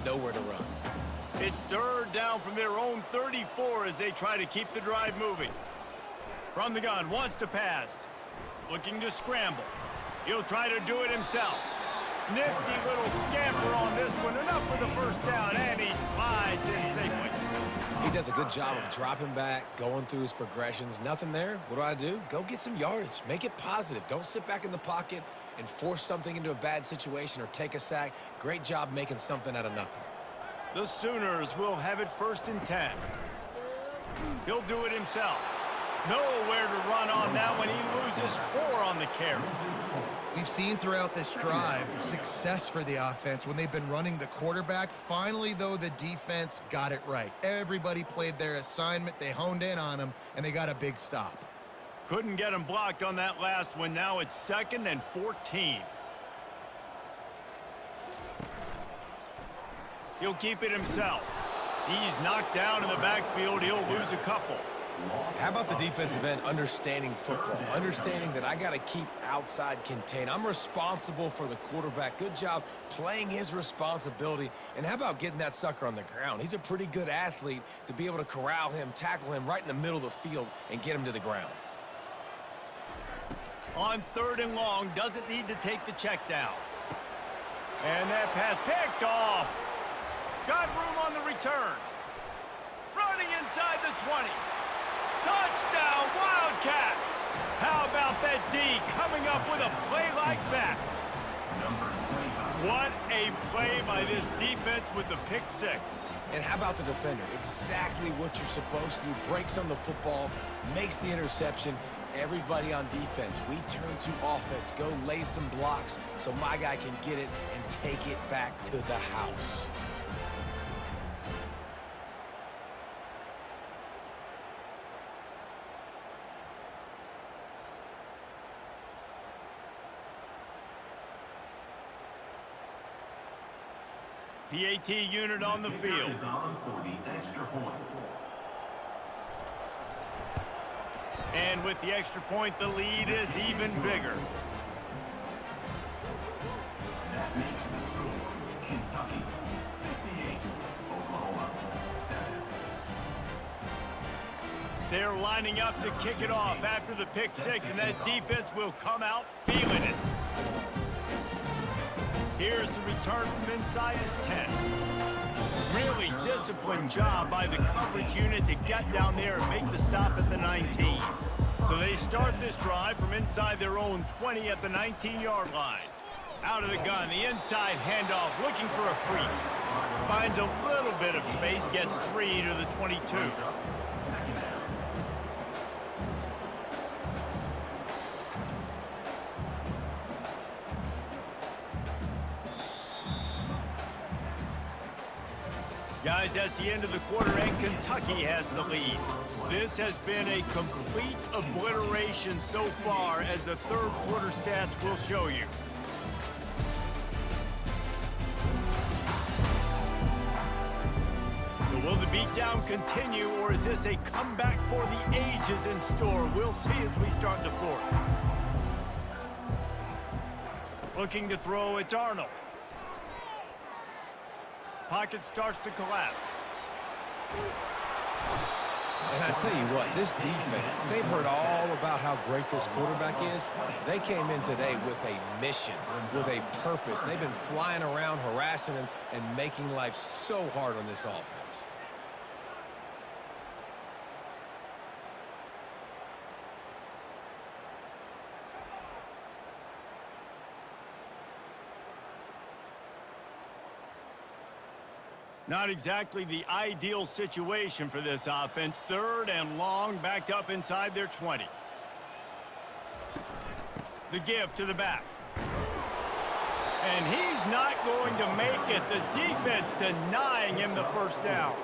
nowhere to run. It's third down from their own 34 as they try to keep the drive moving. From the gun, wants to pass. Looking to scramble. He'll try to do it himself. Nifty little scamper on this one. Enough for the first down, and he slides in safely. He does a good job of dropping back, going through his progressions. Nothing there. What do? Go get some yardage. Make it positive. Don't sit back in the pocket and force something into a bad situation or take a sack. Great job making something out of nothing. The Sooners will have it 1st and 10. He'll do it himself. Nowhere to run on that one. He loses 4 on the carry. We've seen throughout this drive success for the offense when they've been running the quarterback. Finally, though, the defense got it right. Everybody played their assignment. They honed in on him, and they got a big stop. Couldn't get him blocked on that last one. Now it's 2nd and 14. He'll keep it himself. He's knocked down in the backfield. He'll lose a couple. How about the defensive end understanding football, understanding that I got to keep outside contained. I'm responsible for the quarterback. Good job playing his responsibility. And how about getting that sucker on the ground? He's a pretty good athlete to be able to corral him, tackle him right in the middle of the field, and get him to the ground. On 3rd and long, doesn't need to take the check down. And that pass picked off. Got room on the return. Running inside the 20. Touchdown, Wildcats! How about that D coming up with a play like that? What a play by this defense with the pick 6. And how about the defender? Exactly what you're supposed to do. Breaks on the football, makes the interception. Everybody on defense, we turn to offense. Go lay some blocks so my guy can get it and take it back to the house. PAT unit on the field. Is on for the extra point. And with the extra point, the lead is even bigger. That makes the score Kentucky 58, Oklahoma 7. They're lining up to kick it off after the pick 6, and that defense will come out feeling it. Here's the return from inside his 10. Really disciplined job by the coverage unit to get down there and make the stop at the 19. So they start this drive from inside their own 20 at the 19-yard line. Out of the gun, the inside handoff, looking for a crease. Finds a little bit of space, gets 3 to the 22. Guys, that's the end of the quarter, and Kentucky has the lead. This has been a complete obliteration so far, as the 3rd quarter stats will show you. So will the beatdown continue, or is this a comeback for the ages in store? We'll see as we start the 4th. Looking to throw, it's Arnold. Pocket starts to collapse. And I tell you what, this defense, they've heard all about how great this quarterback is. They came in today with a mission, with a purpose. They've been flying around, harassing him, and making life so hard on this offense. Not exactly the ideal situation for this offense. 3rd and long, backed up inside their 20. The give to the back. And he's not going to make it. The defense denying him the 1st down.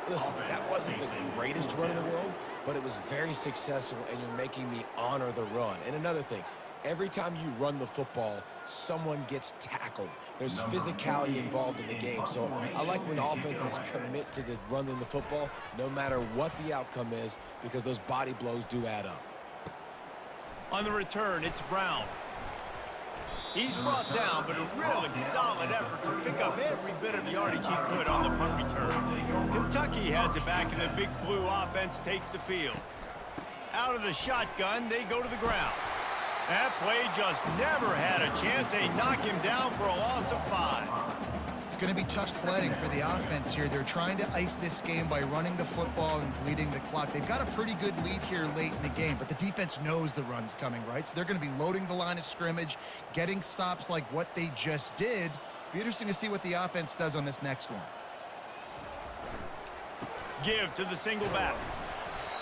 Listen, that wasn't the greatest run in the world, but it was very successful, and you're making me honor the run. And another thing, every time you run the football, someone gets tackled. There's physicality involved in the game. So I like when offenses commit to the running the football, no matter what the outcome is, because those body blows do add up. On the return, it's Brown. He's brought down, but a really solid effort to pick up every bit of yardage he could on the punt return. Kentucky has it back, and the Big Blue offense takes the field. Out of the shotgun, they go to the ground. That play just never had a chance. They knock him down for a loss of 5. It's going to be tough sledding for the offense here. They're trying to ice this game by running the football and bleeding the clock. They've got a pretty good lead here late in the game, but the defense knows the run's coming, right? So they're going to be loading the line of scrimmage, getting stops like what they just did. Be interesting to see what the offense does on this next one. Give to the single back.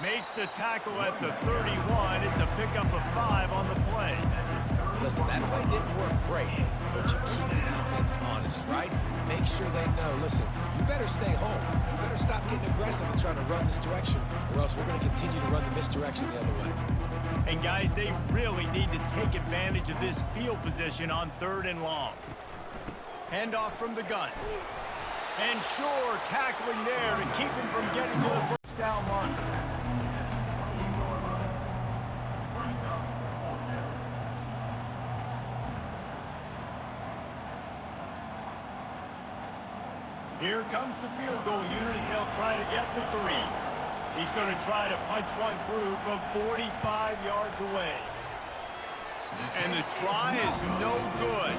Makes the tackle at the 31. It's a pickup of 5 on the play. Listen, that play didn't work great, but you keep the defense honest, right? Make sure they know, listen, you better stay home. You better stop getting aggressive and trying to run this direction, or else we're going to continue to run the misdirection the other way. And guys, they really need to take advantage of this field position on 3rd and long. Handoff from the gun. And sure, tackling there to keep him from getting to the first down marker. Here comes the field goal unit as they'll try to get the 3. He's going to try to punch one through from 45 yards away. And the try is no good.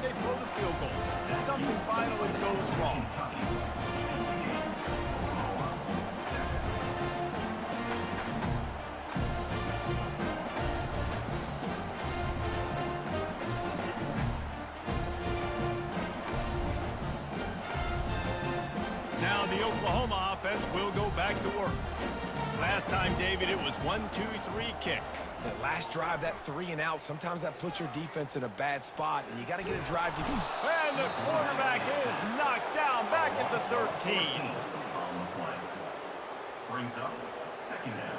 They blow the field goal. Something finally goes wrong. Now the Oklahoma offense will go back to work. Last time, David, it was 1-2-3 kick. The last drive, that 3 and out, sometimes that puts your defense in a bad spot, and you got to get a drive to... And the quarterback is knocked down back at the 13. Brings up 2nd down.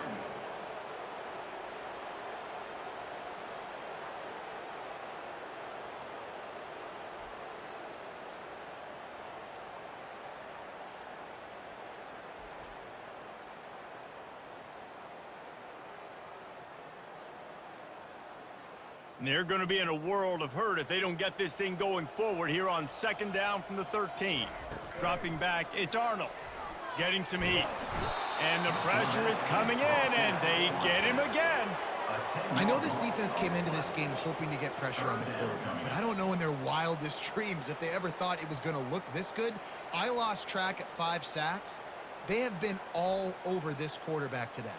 And they're going to be in a world of hurt if they don't get this thing going forward here on 2nd down from the 13. Dropping back, it's Arnold. Getting some heat. And the pressure is coming in, and they get him again. I know this defense came into this game hoping to get pressure on the quarterback, but I don't know in their wildest dreams if they ever thought it was going to look this good. I lost track at 5 sacks. They have been all over this quarterback today.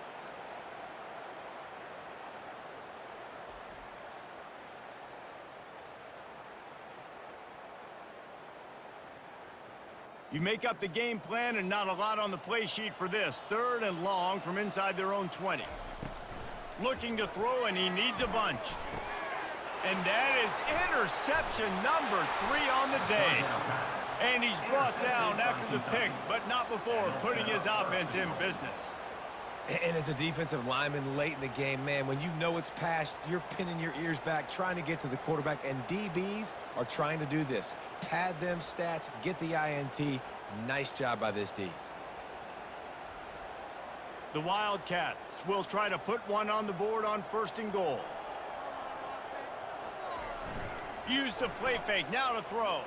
You make up the game plan and not a lot on the play sheet for this. 3rd and long from inside their own 20. Looking to throw, and he needs a bunch. And that is interception number 3 on the day. And he's brought down after the pick, but not before putting his offense in business. And as a defensive lineman late in the game, man, when you know it's past, you're pinning your ears back, trying to get to the quarterback, and DBs are trying to do this. Pad them stats, get the INT. Nice job by this D. The Wildcats will try to put one on the board on 1st and goal. Use the play fake, now to throw.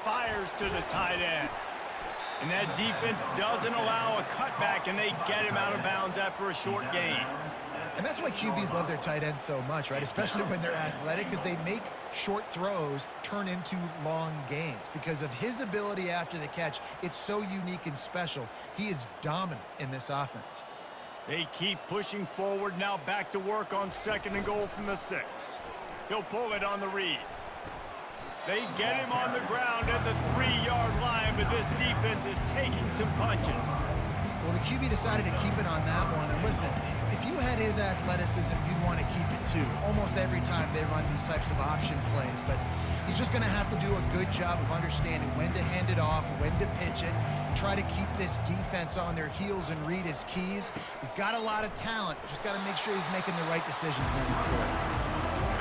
Fires to the tight end. And that defense doesn't allow a cutback, and they get him out of bounds after a short gain. And that's why QBs love their tight ends so much, right? Especially when they're athletic, because they make short throws turn into long gains. Because of his ability after the catch, it's so unique and special. He is dominant in this offense. They keep pushing forward, now back to work on 2nd and goal from the 6. He'll pull it on the read. They get him on the ground at the 3-yard line, but this defense is taking some punches. Well, the QB decided to keep it on that one. And listen, if you had his athleticism, you'd want to keep it too. Almost every time they run these types of option plays. But he's just going to have to do a good job of understanding when to hand it off, when to pitch it, and try to keep this defense on their heels and read his keys. He's got a lot of talent. Just got to make sure he's making the right decisions moving forward.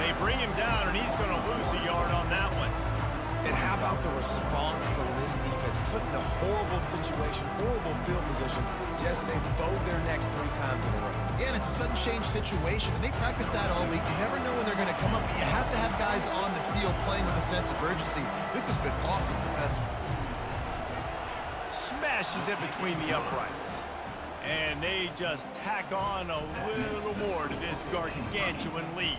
They bring him down, and he's going to lose a yard on that one. And how about the response from this defense? Put in a horrible situation, horrible field position. Jesse, they bowed their necks 3 times in a row. Yeah, and it's a sudden change situation, and they practice that all week. You never know when they're going to come up, but you have to have guys on the field playing with a sense of urgency. This has been awesome defensively. Smashes it between the uprights. And they just tack on a little more to this gargantuan lead.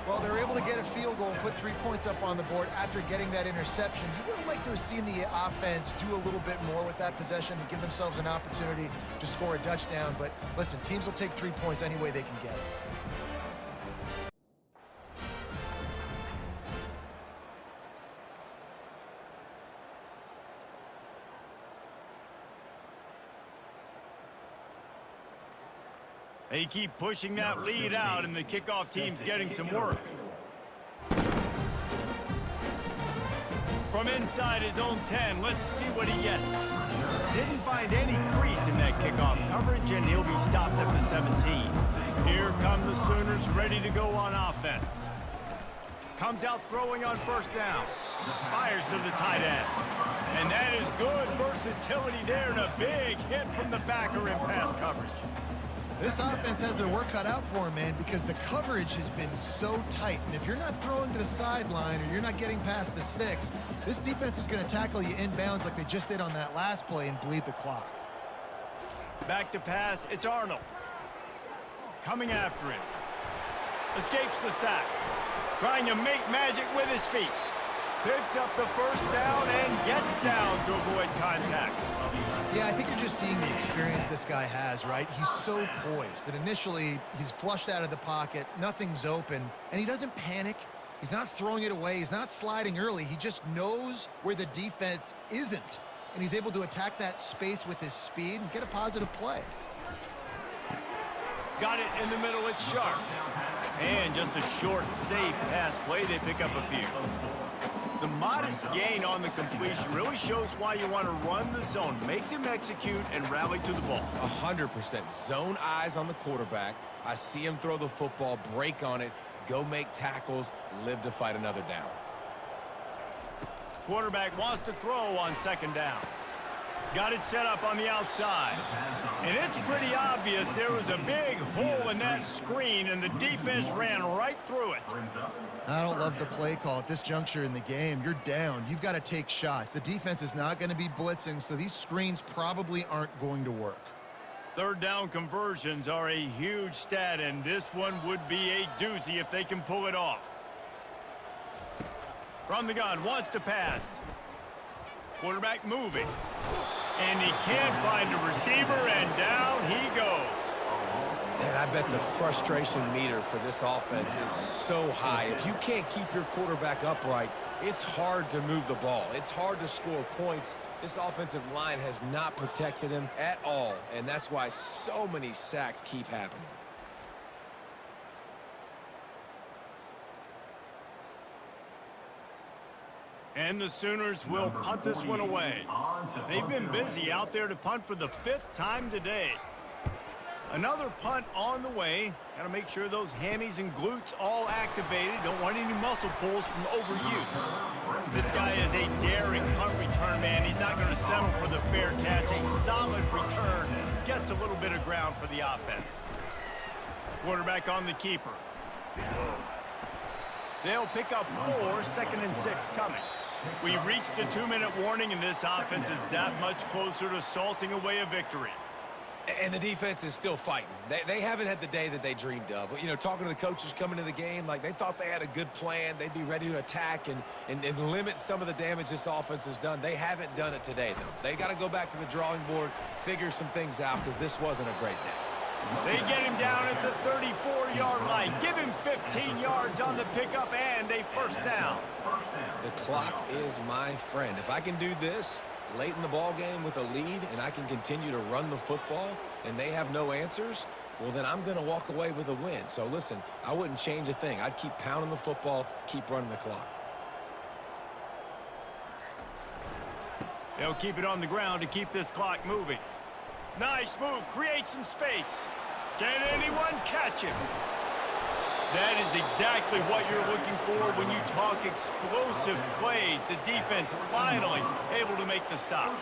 Well, they're able to get a field goal and put 3 points up on the board after getting that interception. You would have liked to have seen the offense do a little bit more with that possession and give themselves an opportunity to score a touchdown. But listen, teams will take 3 points any way they can get it. They keep pushing that lead out, and the kickoff team's getting some work. From inside his own 10, let's see what he gets. Didn't find any crease in that kickoff coverage, and he'll be stopped at the 17. Here come the Sooners ready to go on offense. Comes out throwing on first down. Fires to the tight end. And that is good versatility there, and a big hit from the backer in pass coverage. This offense has their work cut out for them, man, because the coverage has been so tight. And if you're not throwing to the sideline or you're not getting past the sticks, this defense is going to tackle you inbounds like they just did on that last play and bleed the clock. Back to pass, it's Arnold. Coming after him. Escapes the sack. Trying to make magic with his feet. Picks up the first down and gets down to avoid contact. Yeah, I think you're just seeing the experience this guy has, right? He's so poised that initially he's flushed out of the pocket, nothing's open, and he doesn't panic. He's not throwing it away. He's not sliding early. He just knows where the defense isn't, and he's able to attack that space with his speed and get a positive play. Got it in the middle, it's sharp. And just a short, safe pass play, they pick up a few. The modest gain on the completion really shows why you want to run the zone, make them execute, and rally to the ball. 100%. Zone eyes on the quarterback. I see him throw the football, break on it, go make tackles, live to fight another down. Quarterback wants to throw on second down. Got it set up on the outside. And it's pretty obvious there was a big hole in that screen, and the defense ran right through it. I don't love the play call at this juncture in the game. You're down. You've got to take shots. The defense is not going to be blitzing, so these screens probably aren't going to work. Third down conversions are a huge stat, and this one would be a doozy if they can pull it off. From the gun, wants to pass. Quarterback moving. And he can't find a receiver, and down he goes. And I bet the frustration meter for this offense is so high. If you can't keep your quarterback upright, it's hard to move the ball. It's hard to score points. This offensive line has not protected him at all, and that's why so many sacks keep happening. And the Sooners will punt this one away. They've been busy out there to punt for the 5th time today. Another punt on the way. Got to make sure those hammies and glutes all activated. Don't want any muscle pulls from overuse. This guy is a daring punt return man. He's not going to settle for the fair catch. A solid return. Gets a little bit of ground for the offense. Quarterback on the keeper. They'll pick up 4, 2nd and 6 coming. We reached the 2-minute warning, and this offense is that much closer to salting away a victory. And the defense is still fighting. They haven't had the day that they dreamed of. You know, talking to the coaches coming to the game, like they thought they had a good plan. They'd be ready to attack and limit some of the damage this offense has done. They haven't done it today, though. They got to go back to the drawing board, figure some things out, because this wasn't a great day. They get him down at the 34-yard line. Give him 15 yards on the pickup and a first down. The clock is my friend. If I can do this late in the ball game with a lead and I can continue to run the football and they have no answers, well, then I'm going to walk away with a win. So, listen, I wouldn't change a thing. I'd keep pounding the football, keep running the clock. They'll keep it on the ground to keep this clock moving. Nice move. Create some space. Can anyone catch him? That is exactly what you're looking for when you talk explosive plays. The defense finally able to make the stop.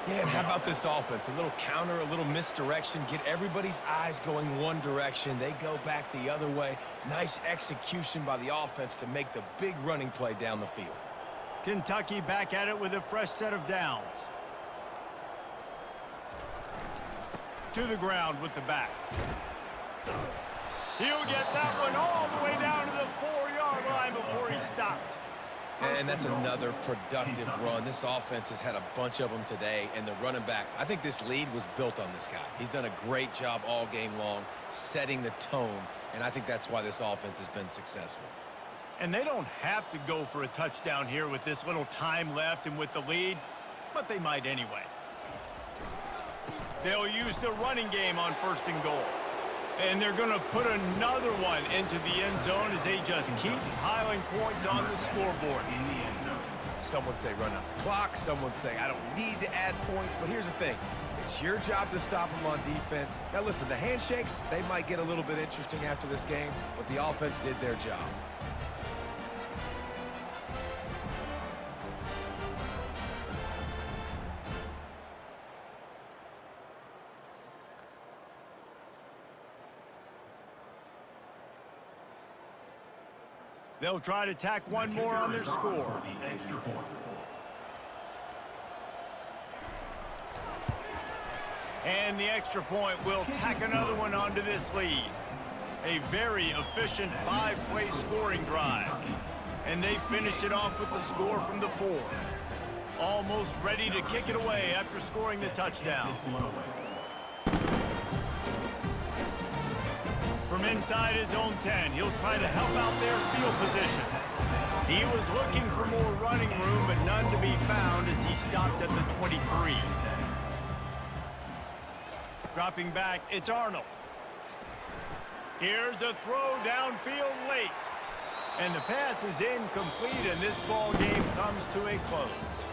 Yeah, and how about this offense? A little counter, a little misdirection. Get everybody's eyes going one direction. They go back the other way. Nice execution by the offense to make the big running play down the field. Kentucky back at it with a fresh set of downs. to the ground with the back. He'll get that one all the way down to the 4-yard line before he stopped. And that's another productive run. This offense has had a bunch of them today, and the running back, I think this lead was built on this guy. He's done a great job all game long, setting the tone, and I think that's why this offense has been successful. And they don't have to go for a touchdown here with this little time left and with the lead, but they might anyway. They'll use the running game on 1st and goal. And they're going to put another one into the end zone as they just keep piling points on the scoreboard. Someone say run out the clock. Someone say I don't need to add points. But here's the thing. It's your job to stop them on defense. Now, listen, the handshakes, they might get a little bit interesting after this game, but the offense did their job. They'll try to tack one more on their score. And the extra point will tack another one onto this lead. A very efficient 5-play scoring drive. And they finish it off with the score from the 4. Almost ready to kick it away after scoring the touchdown. From inside his own 10, he'll try to help out their field position. He was looking for more running room, but none to be found as he stopped at the 23. Dropping back, it's Arnold. Here's a throw downfield late. And the pass is incomplete, and this ball game comes to a close.